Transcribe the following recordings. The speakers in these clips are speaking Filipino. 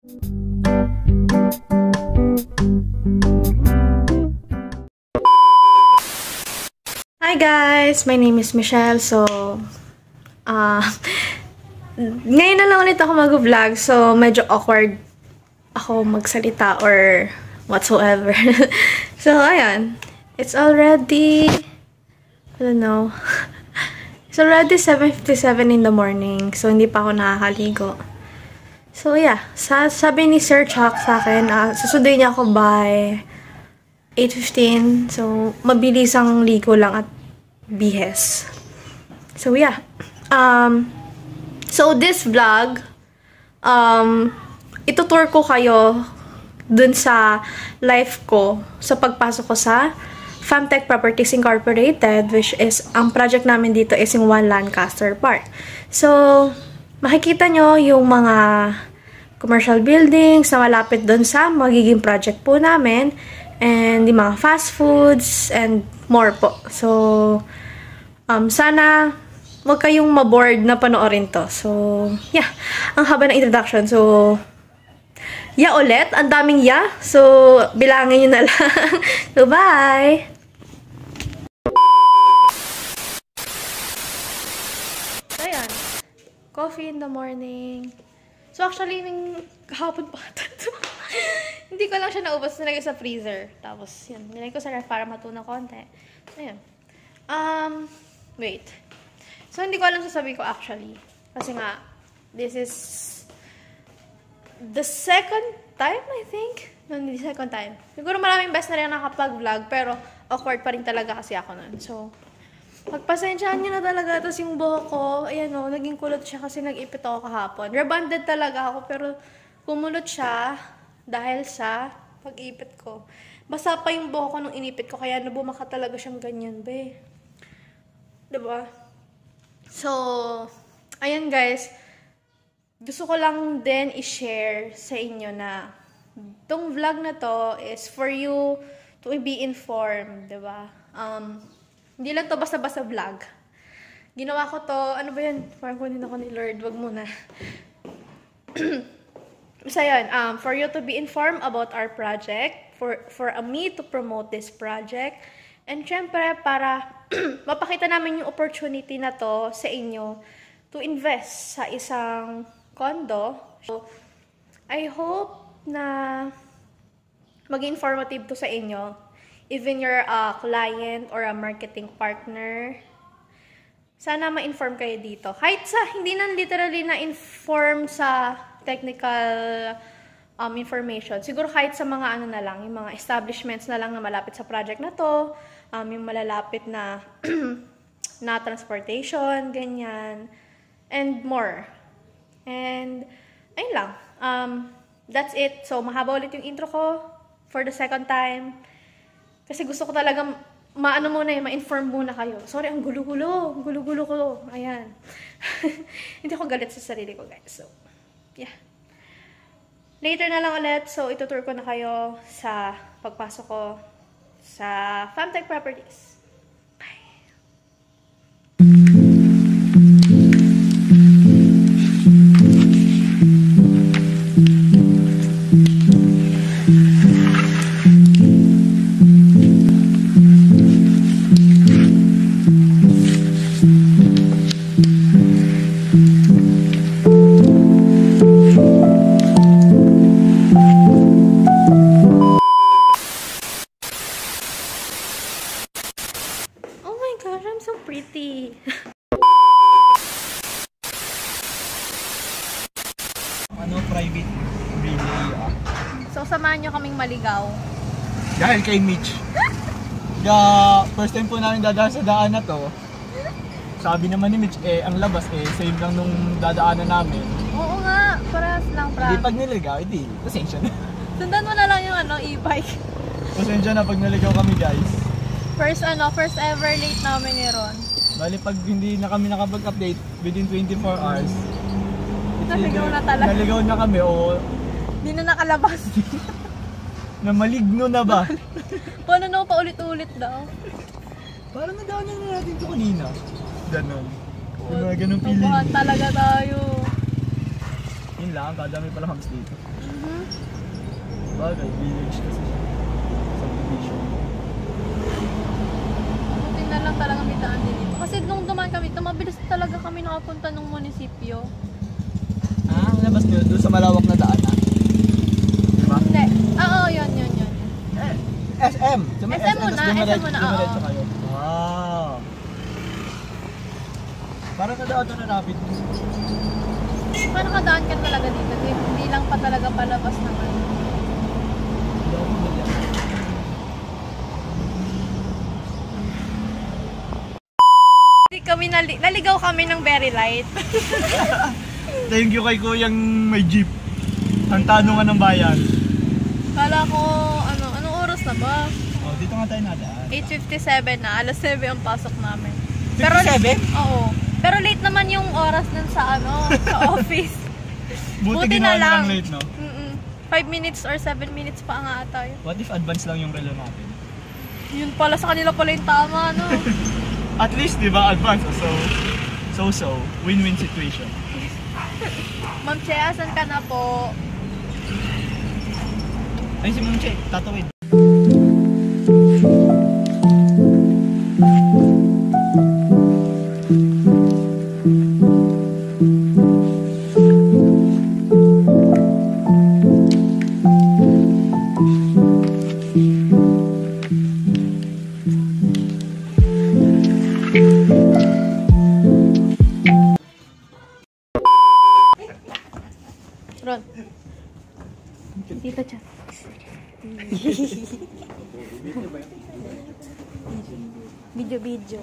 Hi guys! My name is Michelle. So, ngayon na lang ulit ako mag-vlog. So, medyo awkward ako magsalita or whatsoever. So, ayan. It's already, I don't know. It's already 7:57 in the morning. So, hindi pa ako nakakaligo. So, yeah. Sabi ni Sir Chuck sa akin, susunduin niya ako by 8:15. So, mabilis ang ligo lang at bihes. So, yeah. So, this vlog, itutour ko kayo dun sa life ko sa pagpasok ko sa Famtech Properties Incorporated, which is, ang project namin dito is yung One Lancaster Park. So, makikita nyo yung mga commercial buildings na malapit dun sa magiging project po namin, and yung mga fast foods, and more po. So, sana wag kayong maboard na panoorin to. So, yeah. Ang haba ng introduction. So, yeah ulit. Ang daming yeah. So, bilangin nyo na lang. So, bye! So, ayan. Coffee in the morning. So, actually, kahapon pa ito. Hindi ko lang siya naubos. Nilagay sa freezer. Tapos, yun. Nilagay ko sa ref para matunaw konti. Ayan. Wait. So, hindi ko alam sasabihin ko actually. Kasi nga, this is the second time, I think. No, hindi second time. Siguro maraming best na rin nakapag-vlog, pero awkward pa rin talaga kasi ako nun. So, pagpasensyaan nyo na talaga. Tapos yung buhok ko, ayan o, naging kulot siya kasi nag-ipit ako kahapon. Rebonded talaga ako, pero kumulot siya dahil sa pag-ipit ko. Basta pa yung buhok ko nung inipit ko, kaya nabumaka talaga siyang ganyan, be. Diba? So, ayan guys. Gusto ko lang din i-share sa inyo na itong vlog na to is for you to be informed, diba? Hindi lang to basta-basta vlog. Ginawa ko to, ano ba yan? Parang kunin ako ni Lord, wag muna. So, yun, for you to be informed about our project, for me to promote this project, and syempre, para mapakita namin yung opportunity na to sa inyo to invest sa isang condo. So, I hope na maging informative to sa inyo. Even you're a client or a marketing partner, sana ma-inform kayo dito. Kahit sa, hindi na literally na-inform sa technical information. Siguro kahit sa mga ano na lang, yung mga establishments na lang na malapit sa project na to, yung malalapit na na transportation, ganyan, and more. And, ayun lang. That's it. So, mahaba ulit yung intro ko for the second time. Kasi gusto ko talaga maano muna ma-inform muna kayo. Sorry, ang gulo-gulo. Ang gulo-gulo ko. Ayan. Hindi ako galit sa sarili ko, guys. So, yeah. Later na lang ulit. So, itutour ko na kayo sa pagpasok ko sa Famtech Properties. Bye! Gosh, I'm so pretty. Ano, private relay So, samahan nyo kaming maligaw. dahil kay Mitch. First time po namin dadaan sa daan na to. Sabi naman ni Mitch, ang labas same lang nung dadaanan namin. Oo nga, parehas lang, Hindi pag niligaw, pasensya na. Sundan mo na lang yung e-bike. Pasensya na pag naligaw kami, guys. First ever late namin ni Ron. Bali, pag hindi na kami nakapag-update within 24 hours, Naligaw na talaga. Naligaw na kami o Hindi na nakalabas. na maligno na ba? Paano na paulit-ulit daw? Parang nadaanan na natin ito kanina. Ganon. Yung mga ganong feeling. Tubuhan talaga tayo. Yun lang, kadami pala hubs dito. Mhm. Bagay, village kasi siya. Subdivision. Buti na lang talaga may daan din dito. Kasi nung dumaan kami, mabilis talaga kami nakapunta ng munisipyo. Ang labas nyo, doon sa malawak na daan Diba? Hindi. Oo, yun. SM! SM muna, SM muna, oo. Dumiretso kayo. Wow! Parang nadaan doon na rapid. Paano kadaan ka talaga dito? Hindi lang pa talaga palabas naman. Hindi ako familiar. Kami naligaw kami ng very light. Thank you kay kuyang may jeep. Ang tanungan ng bayan. Kala ko, anong oras na ba? Oh, dito nga tayo nadaan. 8:57 na, alas 9 ang pasok namin. 57? Oo. Pero late naman yung oras nun sa sa office. Buti na ginawa lang. ng late, no? 5 minutes or 7 minutes pa nga ata yun. What if advance lang yung relo natin? Yun pala sa kanila pala yung tama, no? At least, di ba, advance. So, win-win situation. Ma'am Che, asan ka na po? Ay, si Ma'am Che, tatawid. Ron. Dito, Che. Video.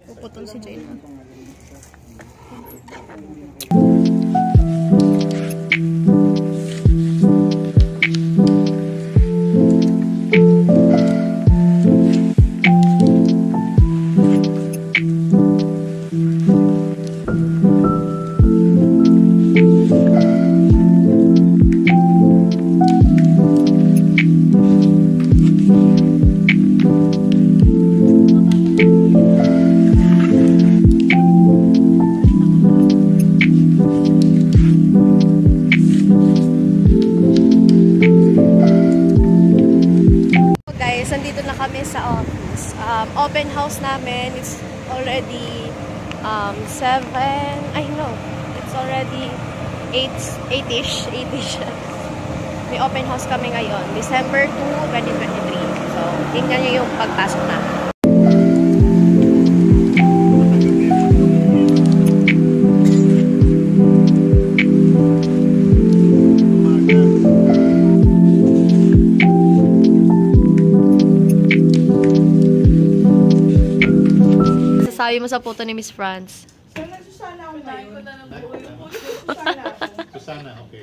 Puputol si Jane. Guys, nandito na kami sa office. Open house namin. It's already 7. It's already 8-ish. May open house kami ngayon. December 2, 2023. So, tingnan nyo yung pagpasok na. Sabi mo sa photo ni Miss France. Susana ako ngayon. Susana, okay.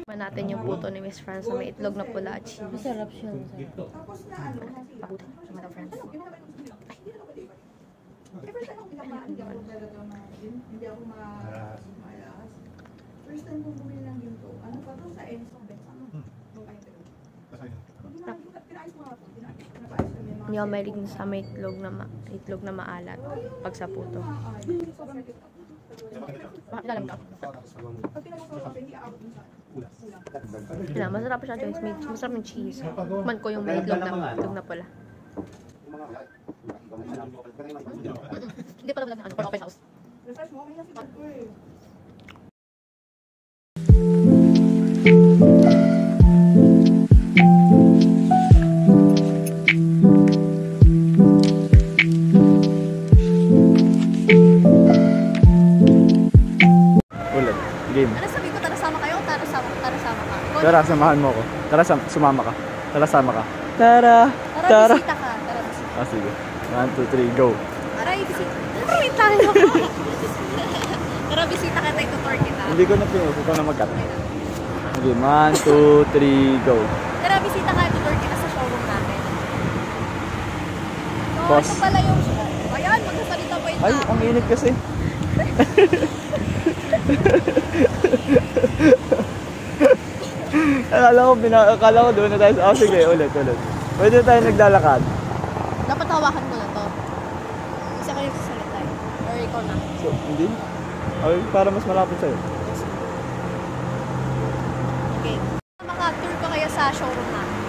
Tignan natin yung photo ni Miss France na may itlog na pula at cheese. Masarap siya. Tapos na ano? Pakutan. Madam France. Hindi ako malas. First time kong bumili ng ginto. Ano pa to? Sa Enso. Hindi ako mahilig sa may itlog na maalat pag sa puto. Masarap siya, Joyce. Masarap yung cheese. Man ko yung may itlog na pula. Hindi pala wala na open house. Ulit. Game. Ano sabi ko, tara sama kayo o tara sama ka? Tara, samahan mo ko. Tara, sumama ka. Tara, sama ka. Tara! Tara, bisita ka. Tara, bisita. Ah, sige. 1, 2, 3, go. Tara, bisita. Tara, wait tayo. Tara, bisita ka tayo, tutor kita. Hindi ko na pinuso. Ikaw na mag-cut. Okay, 1, 2, 3, go. Tara, bisita ka, tutor kita sa showroom namin. So, Boss. ito pala yung show. Ayan, magsasalita pa yung Ay, ang init kasi. Akala ko doon na tayo. Oh, sige, ulit. Pwede tayo naglalakad. Dapat hawakan ko na to. Kasi ako yung sasalita eh. Or ikaw na. So, hindi? Okay, para mas malapit sa'yo. Okay. Mga tour ko kayo sa showroom namin.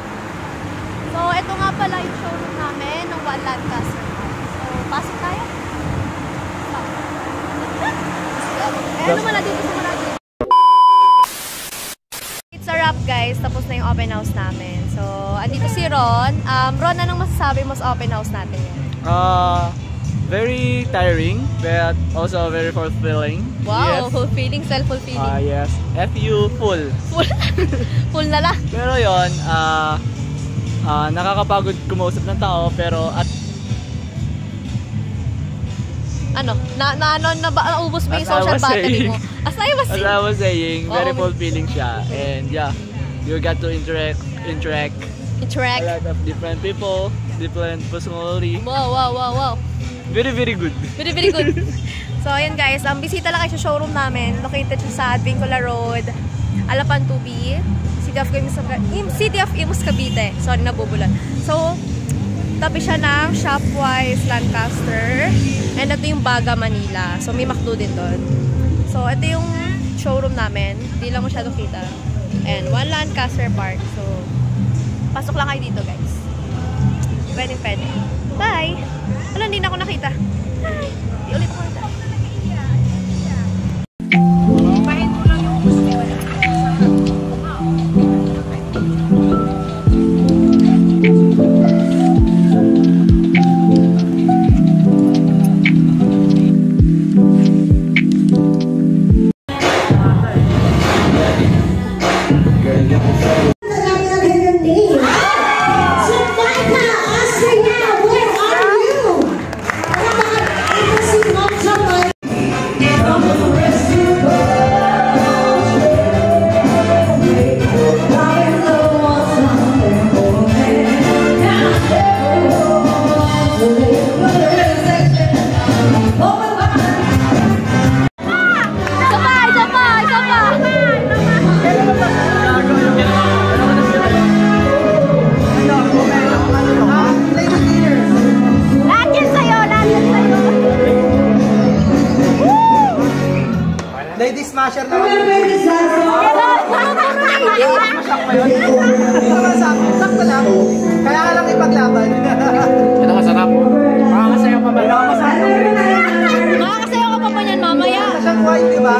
So, ito nga pala yung showroom namin ng One Lancaster. So, pasok tayo. Eh, ano na dito sa Marami? It's a wrap, guys. Tapos na yung open house namin. So, andito si Ron. Ron, anong masasabi mo sa open house natin yun? Very tiring, but also very fulfilling. Wow, Yes. fulfilling, self-fulfilling. Yes. FU full. Full. Full na lang. Pero yon, nakakapagod kumausap ng tao, pero at Ano? Naubos mo yung As I social was battery saying. mo? As I was as saying. I was saying, very Oo. fulfilling siya. And yeah, you got to interact a Interact. lot of different people, different personality. Wow. Very, very good. Very, very good. So, ayun guys, bisita lang kayo sa showroom namin. Located siya sa Advincula Road, Alapan 2B, City of Imus, Cavite. Sorry, nabubulan. So, tabi siya ng Shopwise Lancaster. And ito yung Baga, Manila. So, may McDo din doon. So, ito yung showroom namin. Hindi lang masyado kita. And One Lancaster Park. So, pasok lang kayo dito, guys. Pwede. Bye! Wala, hindi na ako nakita. Hi! Di ulit ako nakita. Pahin mo lang yung gusto ko. Lady Smasher naman. Sakto lang. Kaya ka lang ipaglaban. Ito masarap. Makakasaya pa ba? Makakasayo ka pa niyan mamaya. Sa siyang white, di ba?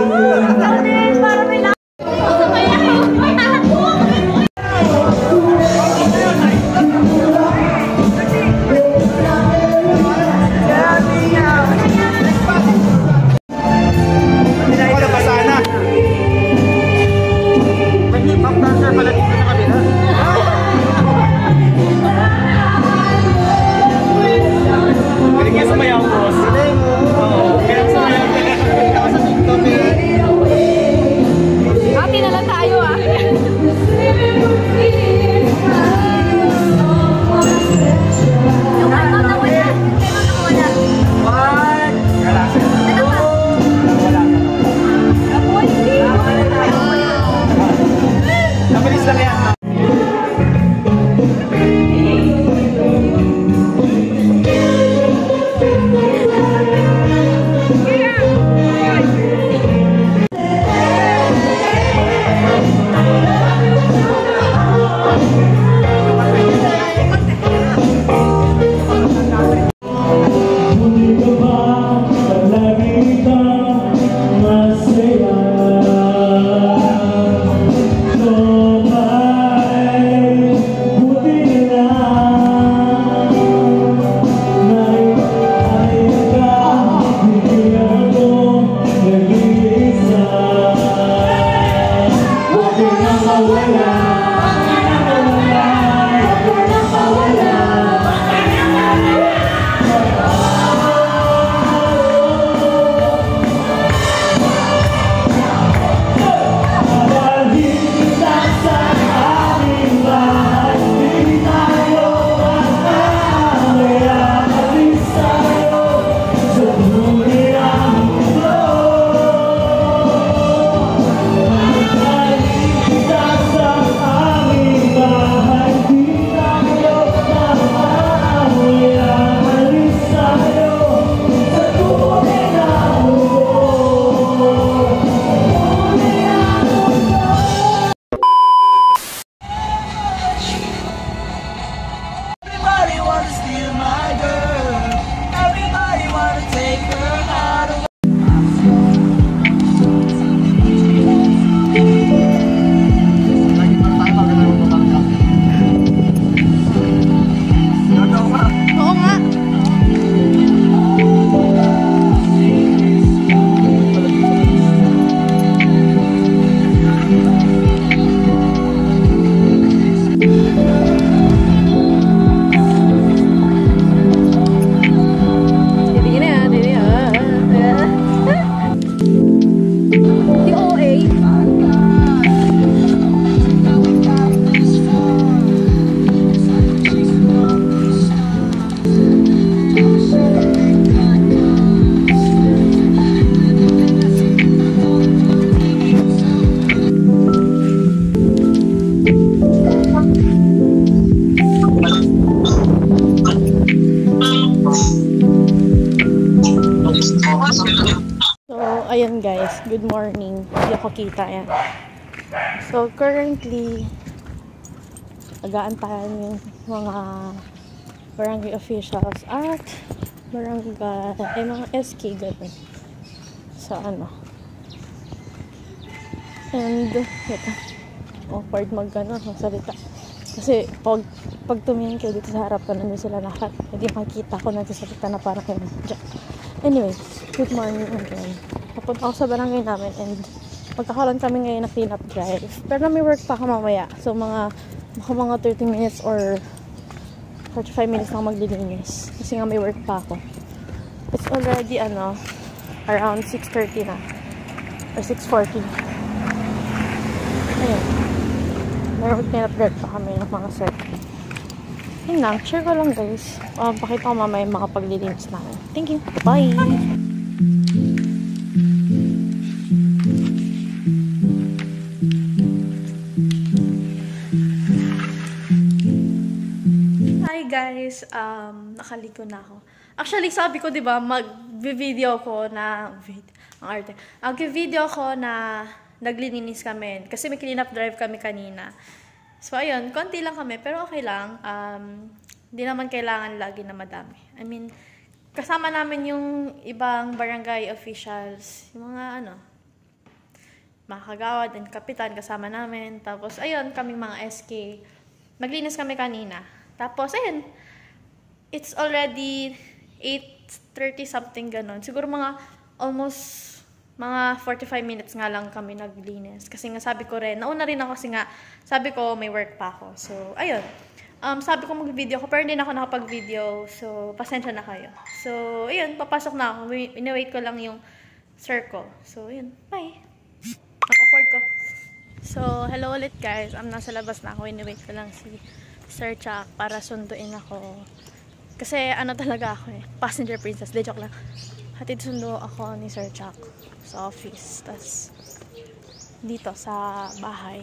Ayan guys, good morning. Hindi ako kita yan. So currently, nag-aantayan yung mga barangay officials at barangay, ay mga SK ganun. Sa ano. And, ito. Awkward magsalita. Kasi, pag tumingin kayo dito sa harapan, nandun sila lahat. Hindi makikita ko nagsasalita na parang kayo. Anyway, good morning again. Papunta ako sa barangay namin and magkakaroon kami ngayon na clean-up drive. Pero may work pa ako mamaya. So, mga 30 minutes or 45 minutes lang maglilinis. Kasi nga may work pa ako. It's already, around 6:30 na. Or 6:40. Ayun. Meron clean-up drive pa kami ng mga circle. Yun lang. Share ko lang guys. Pakita ko mamaya yung mga paglilinis namin. Thank you. Bye! Hi guys! Nakaligo na ako. Actually, sabi ko, diba, mag-video ko na... Mag-video ko na naglilinis kami. Kasi may clean-up drive kami kanina. So, ayun, konti lang kami, pero okay lang. Hindi naman kailangan lagi na madami. I mean, kasama namin yung ibang barangay officials, yung mga mga kagawad and kapitan kasama namin. Tapos, ayun, kaming mga SK. Maglinis kami kanina. Tapos, ayun, it's already 8:30 something ganon. Siguro almost mga 45 minutes nga lang kami naglinis. Kasi nga sabi ko rin, nauna rin ako kasi nga sabi ko may work pa ako. So, ayun. Sabi ko mag-video ako pero hindi na ako nakapag-video. So, pasensya na kayo. So, ayun, papasok na ako. Ini-wait ko lang yung circle. So, ayun. Bye! Awkward ko. So, hello ulit guys. Nasa labas na ako. Ini-wait ko lang si Sir Chuck para sunduin ako. Kasi talaga ako passenger princess. De joke lang. Hatid sundo ako ni Sir Chuck sa office. Tas dito sa bahay.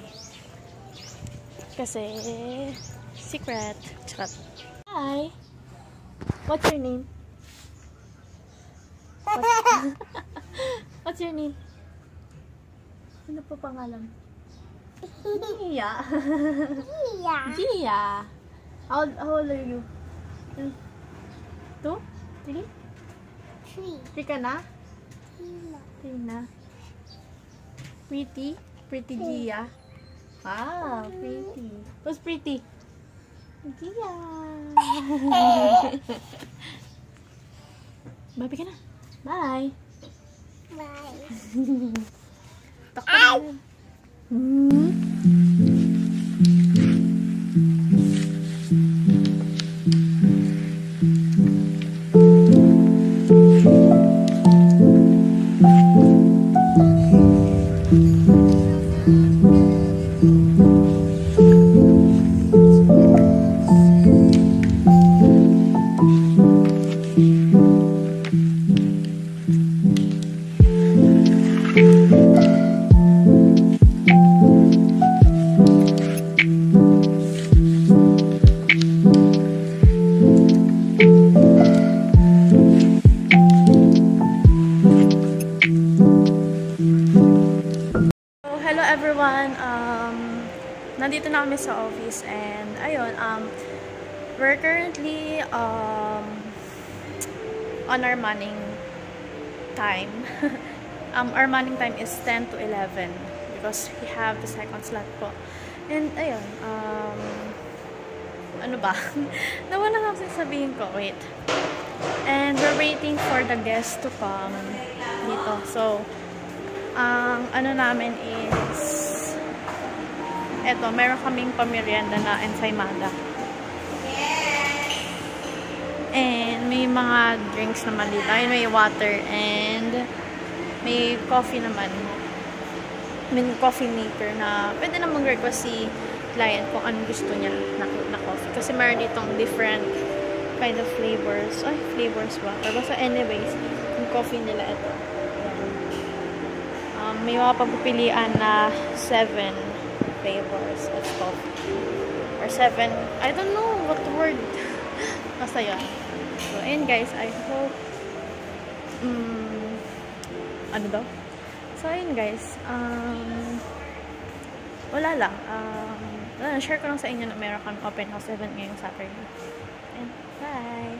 Kasi secret. Charot. Hi! What's your name? What's your name? Ano po pangalan? Gia. Gia. How old are you? 2? 3? 3 ka na? 3 na. Pretty? Pretty Gia. Wow, pretty. Who's pretty? Gia. Babi ka na. Bye. Bye. Takbo na. Nandito na kami sa office and ayun, we're currently on our morning time. Our morning time is 10 to 11 because we have the second slot po. And ayun, ano ba? Nawala lang sasabihin ko. Wait. And we're waiting for the guests to come dito. So, ano namin is eto, meron kaming pamerienda na ensaymada. And may mga drinks naman dito. Ayun, may water and may coffee naman. May coffee maker na pwede na mag-request si client kung anong gusto niya na coffee. Kasi meron ditong different kind of flavors. Ay, flavors ba? Pero so anyways, yung coffee nila ito. May mga pagpipilian na 7 flavors of coffee. Or 7, I don't know what word. Basta yun. So, ayun guys, I hope ano daw? So, ayun guys. Wala lang. Share ko lang sa inyo na meron kami open house event ngayong Saturday. And bye!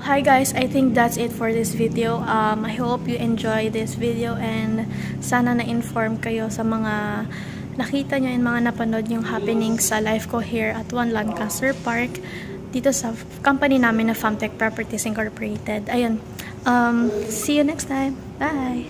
Hi guys, I think that's it for this video. I hope you enjoy this video and sana na-inform kayo sa mga nakita nyo and mga napanood yung happenings sa life ko here at One Lancaster Park dito sa company namin na Famtech Properties Incorporated. Ayun, see you next time. Bye!